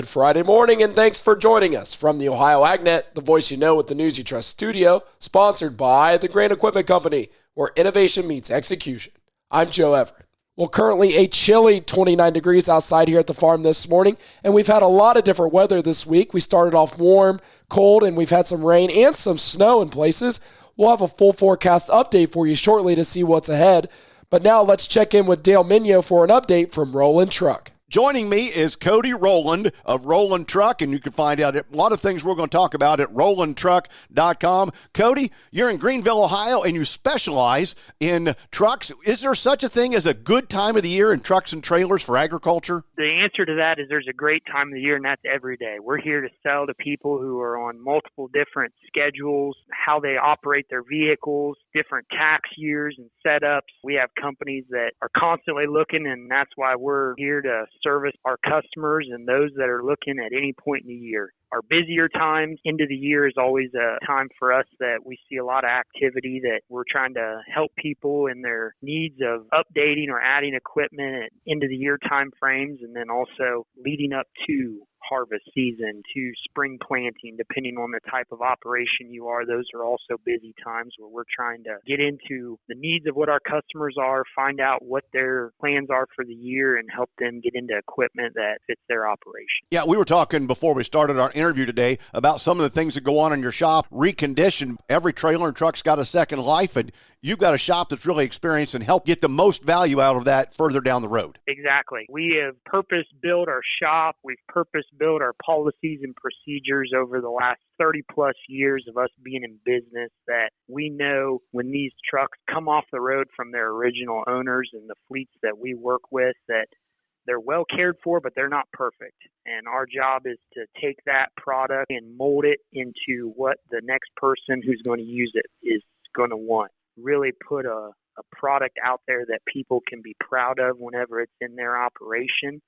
Good Friday morning, and thanks for joining us from the Ohio AgNet, the voice you know with the news you trust studio, sponsored by the Grain Equipment Company, where innovation meets execution. I'm Joe Everett. Well, currently a chilly 29 degrees outside here at the farm this morning, and we've had a lot of different weather this week. We started off warm, cold, and we've had some rain and some snow in places. We'll have a full forecast update for you shortly to see what's ahead. But now let's check in with Dale Minio for an update from Roland Truck. Joining me is Cody Rowland of Roland Truck, and you can find out a lot of things we're going to talk about at RowlandTruck.com. Cody, you're in Greenville, Ohio, and you specialize in trucks. Is there such a thing as a good time of the year in trucks and trailers for agriculture? The answer to that is there's a great time of the year, and that's every day. We're here to sell to people who are on multiple different schedules, how they operate their vehicles, different tax years and setups. We have companies that are constantly looking, and that's why we're here to service our customers and those that are looking at any point in the year. Our busier times into the year is always a time for us that we see a lot of activity, that we're trying to help people in their needs of updating or adding equipment at end of the year time frames, and then also leading up to harvest season, to spring planting, depending on the type of operation you are. Those are also busy times where we're trying to get into the needs of what our customers are, find out what their plans are for the year, and help them get into equipment that fits their operation. Yeah, we were talking before we started our interview today about some of the things that go on in your shop. Recondition. Every trailer and truck's got a second life, and you've got a shop that's really experienced and help get the most value out of that further down the road. Exactly. We have purpose-built our shop. We've purpose-built our policies and procedures over the last 30-plus years of us being in business, that we know when these trucks come off the road from their original owners and the fleets that we work with, that they're well cared for, but they're not perfect. And our job is to take that product and mold it into what the next person who's going to use it is going to want. Really put a product out there that people can be proud of whenever it's in their operation,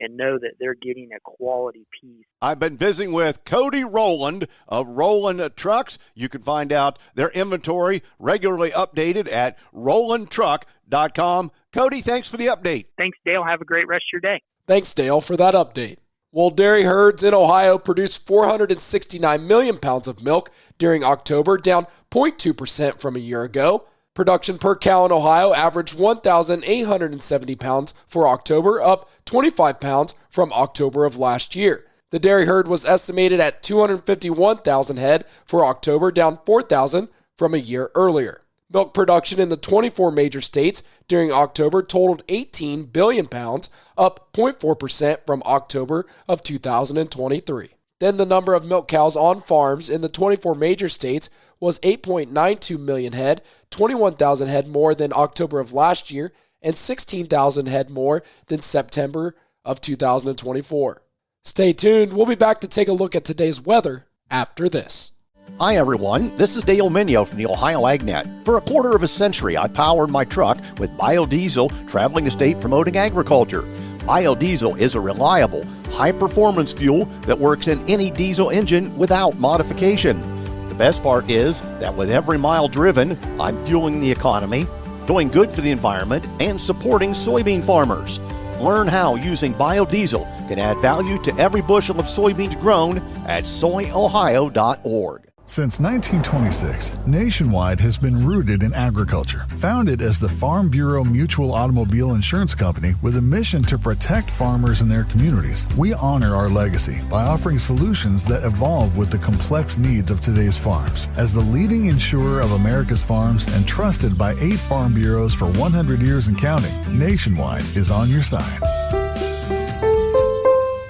and know that they're getting a quality piece. I've been visiting with Cody Rowland of Roland Trucks. You can find out their inventory regularly updated at RowlandTruck.com. Cody, thanks for the update. Thanks, Dale. Have a great rest of your day. Thanks, Dale, for that update. Well, dairy herds in Ohio produced 469 million pounds of milk during October, down 0.2% from a year ago. Production per cow in Ohio averaged 1,870 pounds for October, up 25 pounds from October of last year. The dairy herd was estimated at 251,000 head for October, down 4,000 from a year earlier. Milk production in the 24 major states during October totaled 18 billion pounds, up 0.4% from October of 2023. Then the number of milk cows on farms in the 24 major states was 8.92 million head, 21,000 head more than October of last year, and 16,000 head more than September of 2024. Stay tuned. We'll be back to take a look at today's weather after this. Hi everyone, this is Dale Minio from the Ohio AgNet. For a quarter of a century, I powered my truck with biodiesel, traveling the state promoting agriculture. Biodiesel is a reliable, high-performance fuel that works in any diesel engine without modification. The best part is that with every mile driven, I'm fueling the economy, doing good for the environment, and supporting soybean farmers. Learn how using biodiesel can add value to every bushel of soybeans grown at soyohio.org. Since 1926, Nationwide has been rooted in agriculture. Founded as the Farm Bureau Mutual Automobile Insurance Company with a mission to protect farmers and their communities, we honor our legacy by offering solutions that evolve with the complex needs of today's farms. As the leading insurer of America's farms and trusted by 8 farm bureaus for 100 years and counting, Nationwide is on your side.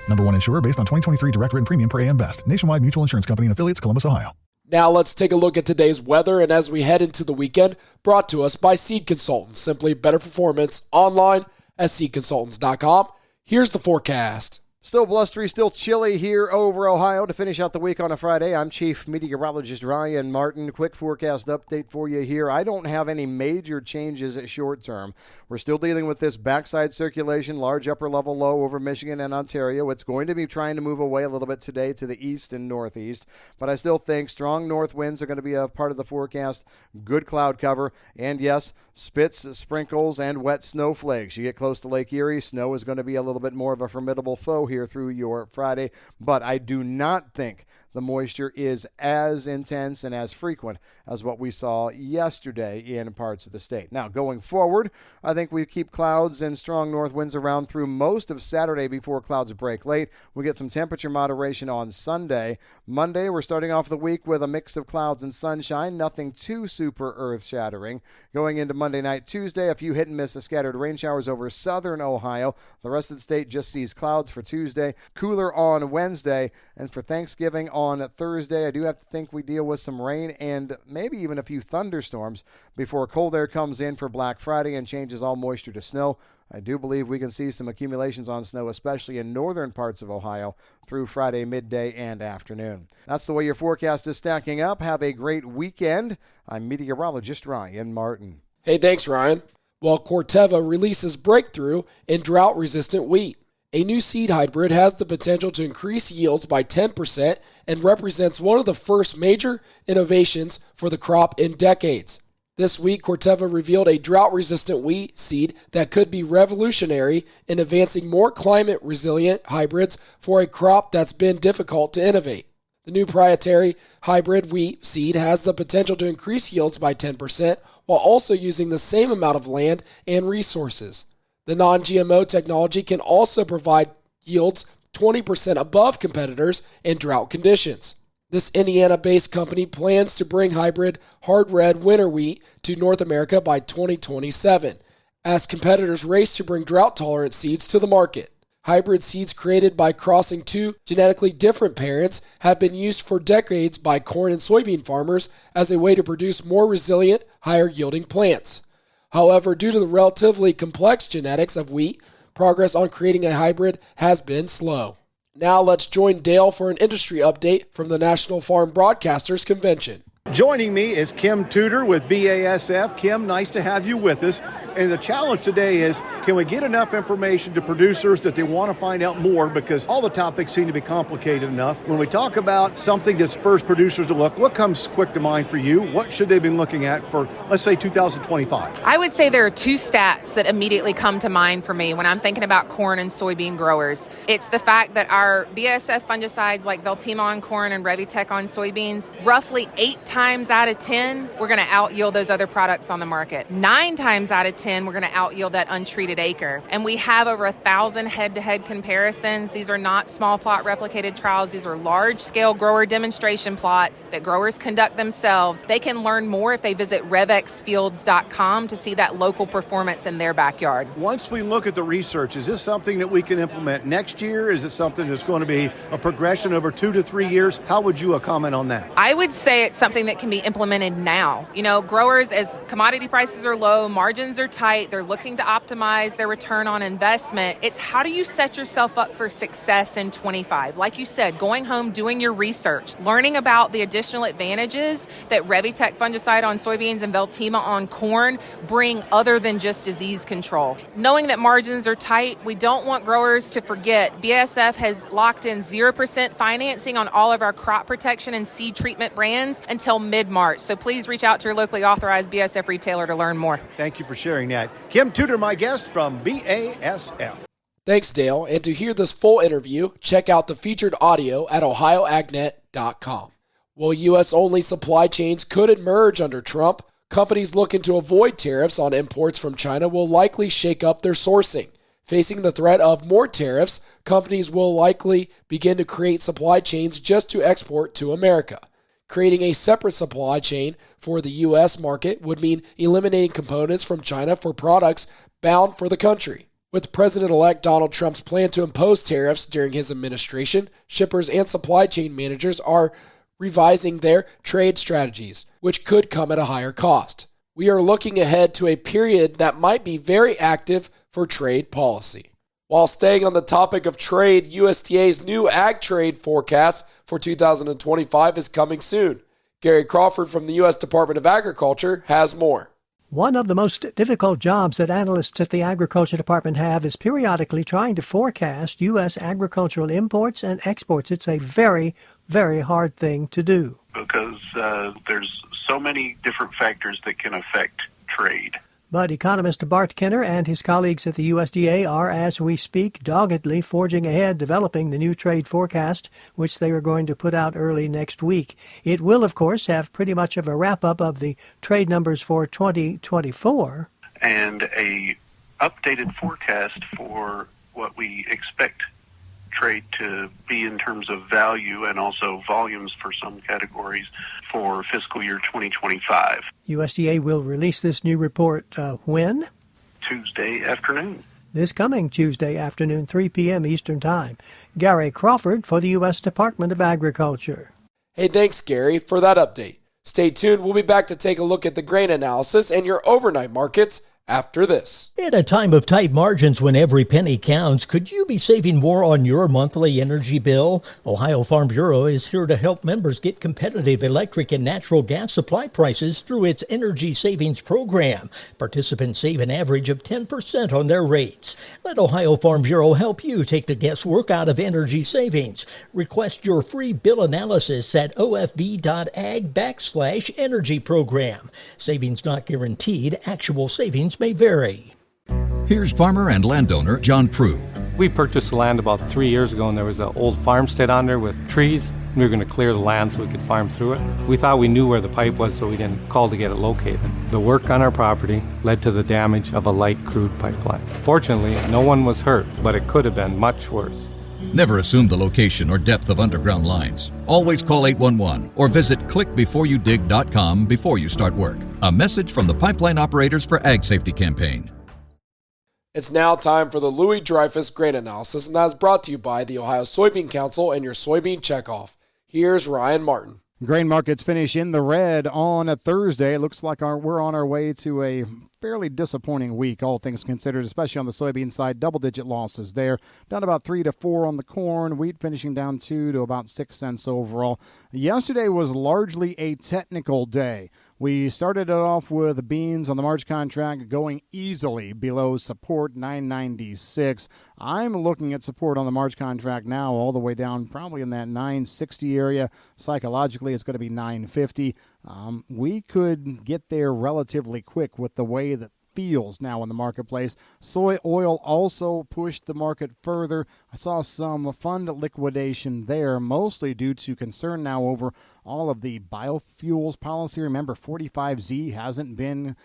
Number 1 insurer based on 2023 direct written premium per AM Best. Nationwide Mutual Insurance Company and affiliates, Columbus, Ohio. Now let's take a look at today's weather, and as we head into the weekend, brought to us by Seed Consultants. Simply better performance online at seedconsultants.com. Here's the forecast. Still blustery, still chilly here over Ohio to finish out the week on a Friday. I'm Chief Meteorologist Ryan Martin. Quick forecast update for you here. I don't have any major changes at short term. We're still dealing with this backside circulation, large upper level low over Michigan and Ontario. It's going to be trying to move away a little bit today to the east and northeast, but I still think strong north winds are going to be a part of the forecast. Good cloud cover, and yes, spits, sprinkles, and wet snowflakes. You get close to Lake Erie, snow is going to be a little bit more of a formidable foe here through your Friday, but I do not think the moisture is as intense and as frequent as what we saw yesterday in parts of the state. Now, going forward, I think we keep clouds and strong north winds around through most of Saturday before clouds break late. We get some temperature moderation on Sunday. Monday, we're starting off the week with a mix of clouds and sunshine, nothing too super earth-shattering. Going into Monday night, Tuesday, a few hit-and-miss scattered rain showers over southern Ohio. The rest of the state just sees clouds for Tuesday, cooler on Wednesday, and for Thanksgiving on Thursday, I do have to think we deal with some rain and maybe even a few thunderstorms before cold air comes in for Black Friday and changes all moisture to snow. I do believe we can see some accumulations on snow, especially in northern parts of Ohio, through Friday midday and afternoon. That's the way your forecast is stacking up. Have a great weekend. I'm meteorologist Ryan Martin. Hey, thanks, Ryan. Well, Corteva releases breakthrough in drought-resistant wheat. A new seed hybrid has the potential to increase yields by 10% and represents one of the first major innovations for the crop in decades. This week, Corteva revealed a drought-resistant wheat seed that could be revolutionary in advancing more climate-resilient hybrids for a crop that's been difficult to innovate. The new proprietary hybrid wheat seed has the potential to increase yields by 10% while also using the same amount of land and resources. The non-GMO technology can also provide yields 20% above competitors in drought conditions. This Indiana-based company plans to bring hybrid hard red winter wheat to North America by 2027, as competitors race to bring drought-tolerant seeds to the market. Hybrid seeds created by crossing two genetically different parents have been used for decades by corn and soybean farmers as a way to produce more resilient, higher-yielding plants. However, due to the relatively complex genetics of wheat, progress on creating a hybrid has been slow. Now let's join Dale for an industry update from the National Farm Broadcasters Convention. Joining me is Kim Tudor with BASF. Kim, nice to have you with us. And the challenge today is, can we get enough information to producers that they want to find out more, because all the topics seem to be complicated enough. When we talk about something that spurs producers to look, what comes quick to mind for you? What should they be looking at for, let's say, 2025? I would say there are two stats that immediately come to mind for me when I'm thinking about corn and soybean growers. It's the fact that our BASF fungicides like Veltima on corn and Revitec on soybeans, roughly 8 times out of 10, we're going to out-yield those other products on the market. 9 times out of 10, we're going to out-yield that untreated acre. And we have over 1,000 head-to-head comparisons. These are not small plot replicated trials. These are large-scale grower demonstration plots that growers conduct themselves. They can learn more if they visit revexfields.com to see that local performance in their backyard. Once we look at the research, is this something that we can implement next year? Is it something that's going to be a progression over 2 to 3 years? How would you comment on that? I would say it's something that can be implemented now. You know, growers, as commodity prices are low, margins are tight, they're looking to optimize their return on investment. It's how do you set yourself up for success in 25? Like you said, going home, doing your research, learning about the additional advantages that Revitec fungicide on soybeans and Veltima on corn bring other than just disease control. Knowing that margins are tight, we don't want growers to forget BASF has locked in 0% financing on all of our crop protection and seed treatment brands until mid-March. So please reach out to your locally authorized BASF retailer to learn more. Thank you for sharing that. Kim Tudor, my guest from BASF. Thanks, Dale. And to hear this full interview, check out the featured audio at ohioagnet.com. Well, U.S.-only supply chains could emerge under Trump. Companies looking to avoid tariffs on imports from China will likely shake up their sourcing. Facing the threat of more tariffs, companies will likely begin to create supply chains just to export to America. Creating a separate supply chain for the U.S. market would mean eliminating components from China for products bound for the country. With President-elect Donald Trump's plan to impose tariffs during his administration, shippers and supply chain managers are revising their trade strategies, which could come at a higher cost. We are looking ahead to a period that might be very active for trade policy. While staying on the topic of trade, USDA's new ag trade forecast for 2025 is coming soon. Gary Crawford from the U.S. Department of Agriculture has more. One of the most difficult jobs that analysts at the Agriculture Department have is periodically trying to forecast U.S. agricultural imports and exports. It's a very, very hard thing to do. Because there's so many different factors that can affect trade. But economist Bart Kenner and his colleagues at the USDA are, as we speak, doggedly forging ahead developing the new trade forecast, which they are going to put out early next week. It will, of course, have pretty much of a wrap-up of the trade numbers for 2024. And a updated forecast for what we expect trade to be in terms of value and also volumes for some categories for fiscal year 2025. USDA will release this new report when? Tuesday afternoon. This coming Tuesday afternoon, 3 p.m. Eastern Time. Gary Crawford for the U.S. Department of Agriculture. Hey, thanks, Gary, for that update. Stay tuned. We'll be back to take a look at the grain analysis and your overnight markets after this. In a time of tight margins when every penny counts, could you be saving more on your monthly energy bill? Ohio Farm Bureau is here to help members get competitive electric and natural gas supply prices through its Energy Savings Program. Participants save an average of 10% on their rates. Let Ohio Farm Bureau help you take the guesswork out of energy savings. Request your free bill analysis at ofb.ag/energy program. Savings not guaranteed. Actual savings may vary. Here's farmer and landowner John Prue. We purchased the land about 3 years ago, and there was an old farmstead on there with trees. We were going to clear the land so we could farm through it. We thought we knew where the pipe was, so we didn't call to get it located. The work on our property led to the damage of a light crude pipeline. Fortunately, no one was hurt, but it could have been much worse. Never assume the location or depth of underground lines. Always call 811 or visit clickbeforeyoudig.com before you start work. A message from the Pipeline Operators for Ag Safety campaign. It's now time for the Louis Dreyfus Grain Analysis, and that is brought to you by the Ohio Soybean Council and your soybean checkoff. Here's Ryan Martin. Grain markets finish in the red on a Thursday. It looks like we're on our way to a fairly disappointing week, all things considered, especially on the soybean side. Double-digit losses there. Down about 3 to 4 on the corn. Wheat finishing down 2 to about 6 cents overall. Yesterday was largely a technical day. We started it off with beans on the March contract going easily below support, 996. I'm looking at support on the March contract now all the way down probably in that 960 area. Psychologically, it's going to be 950. We could get there relatively quick with the way that feels now in the marketplace. Soy oil also pushed the market further. I saw some fund liquidation there, mostly due to concern now over all of the biofuels policy. Remember, 45Z hasn't been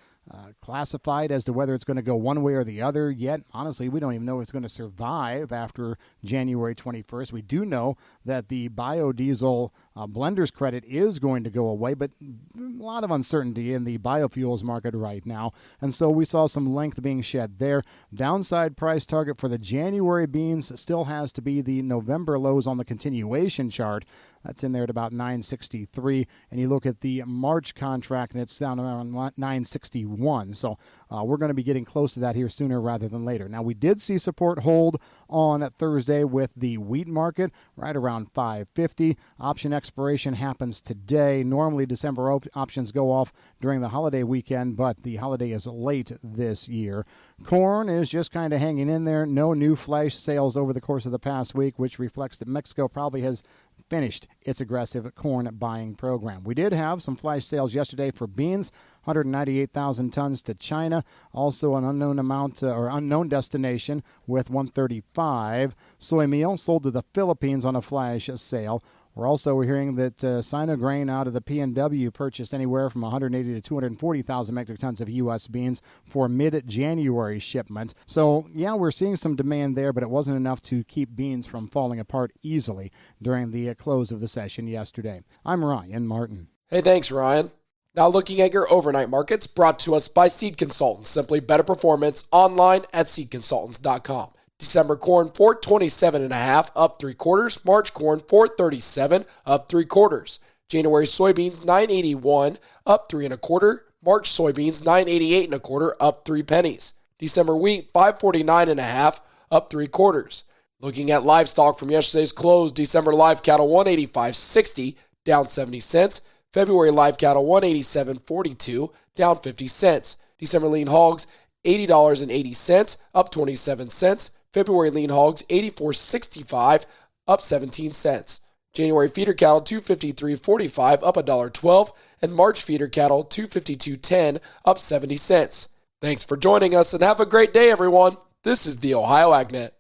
classified as to whether it's going to go one way or the other yet. Honestly, we don't even know if it's going to survive after January 21st. We do know that the biodiesel blender's credit is going to go away, but a lot of uncertainty in the biofuels market right now. And so we saw some length being shed there. Downside price target for the January beans still has to be the November lows on the continuation chart. That's in there at about 963. And you look at the March contract, and it's down around 961. So we're going to be getting close to that here sooner rather than later. Now, we did see support hold on Thursday with the wheat market right around 550. Option expiration happens today. Normally, December options go off during the holiday weekend, but the holiday is late this year. Corn is just kind of hanging in there. No new flash sales over the course of the past week, which reflects that Mexico probably has finished its aggressive corn buying program. We did have some flash sales yesterday for beans, 198,000 tons to China, also an unknown amount or unknown destination with 135. Soy meal sold to the Philippines on a flash sale. We're also hearing that Sinograin out of the PNW purchased anywhere from 180 to 240,000 metric tons of U.S. beans for mid-January shipments. So, yeah, we're seeing some demand there, but it wasn't enough to keep beans from falling apart easily during the close of the session yesterday. I'm Ryan Martin. Hey, thanks, Ryan. Now looking at your overnight markets, brought to us by Seed Consultants. Simply better performance online at seedconsultants.com. December corn, 427.5, up 3/4. March corn, 437, up 3/4. January soybeans, 981, up 3 1/4. March soybeans, 988 1/4, up 3 pennies. December wheat, 549.5, up 3/4. Looking at livestock from yesterday's close, December live cattle, 185.60, down 70 cents. February live cattle, 187.42, down 50 cents. December lean hogs, $80.80, up 27 cents. February lean hogs, $84.65, up 17 cents. January feeder cattle, $253.45, up $1.12, and March feeder cattle, $252.10, up 70 cents. Thanks for joining us and have a great day, everyone. This is the Ohio AgNet.